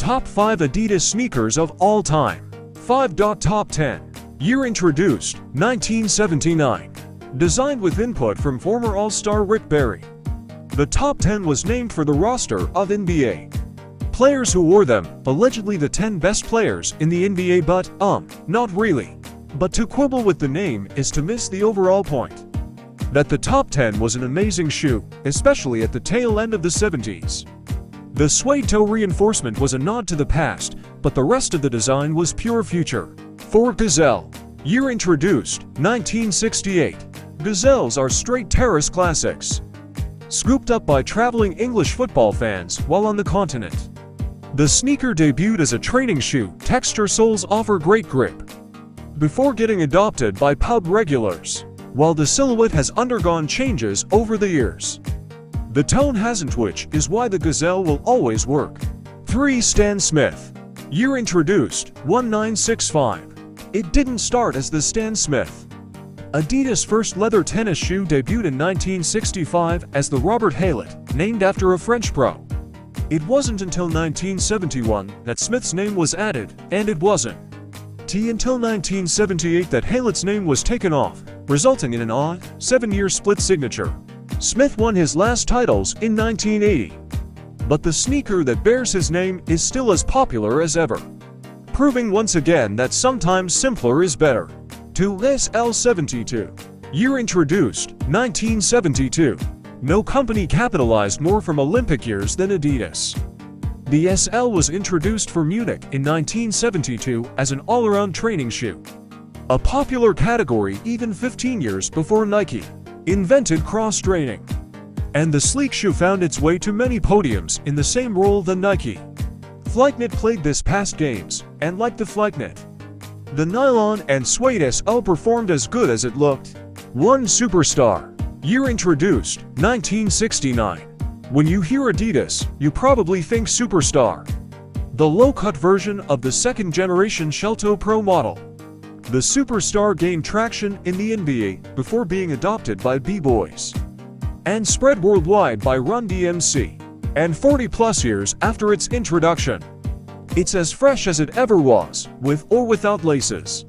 Top 5 Adidas sneakers of all time. 5. Top 10. Year introduced, 1979. Designed with input from former All-Star Rick Barry. The top 10 was named for the roster of NBA players who wore them, allegedly the 10 best players in the NBA, but, not really. But to quibble with the name is to miss the overall point. That the top 10 was an amazing shoe, especially at the tail end of the 70s. The suede toe reinforcement was a nod to the past, but the rest of the design was pure future. 4. Gazelle. Year introduced, 1968. Gazelles are straight terrace classics, scooped up by traveling English football fans while on the continent. The sneaker debuted as a training shoe. Texture soles offer great grip before getting adopted by pub regulars, while the silhouette has undergone changes over the years. The tone hasn't, which is why the Gazelle will always work. 3. Stan Smith. Year introduced, 1965. It didn't start as the Stan Smith. Adidas' first leather tennis shoe debuted in 1965 as the Robert Haylet, named after a French pro. It wasn't until 1971 that Smith's name was added, and it wasn't until 1978 that Haylet's name was taken off, resulting in an odd, 7-year split signature. Smith won his last titles in 1980. But the sneaker that bears his name is still as popular as ever, proving once again that sometimes simpler is better. 2. SL72. Year introduced, 1972. No company capitalized more from Olympic years than Adidas. The SL was introduced for Munich in 1972 as an all-around training shoe, a popular category even 15 years before Nike invented cross-training. And the sleek shoe found its way to many podiums in the same role than Nike. Flyknit played this past games, and like the Flyknit, the nylon and suede SL performed as good as it looked. 1. Superstar. Year introduced, 1969. When you hear Adidas, you probably think Superstar, the low-cut version of the second-generation Shell-toe Pro model. The Superstar gained traction in the NBA before being adopted by B-Boys and spread worldwide by Run DMC. And 40-plus years after its introduction, it's as fresh as it ever was, with or without laces.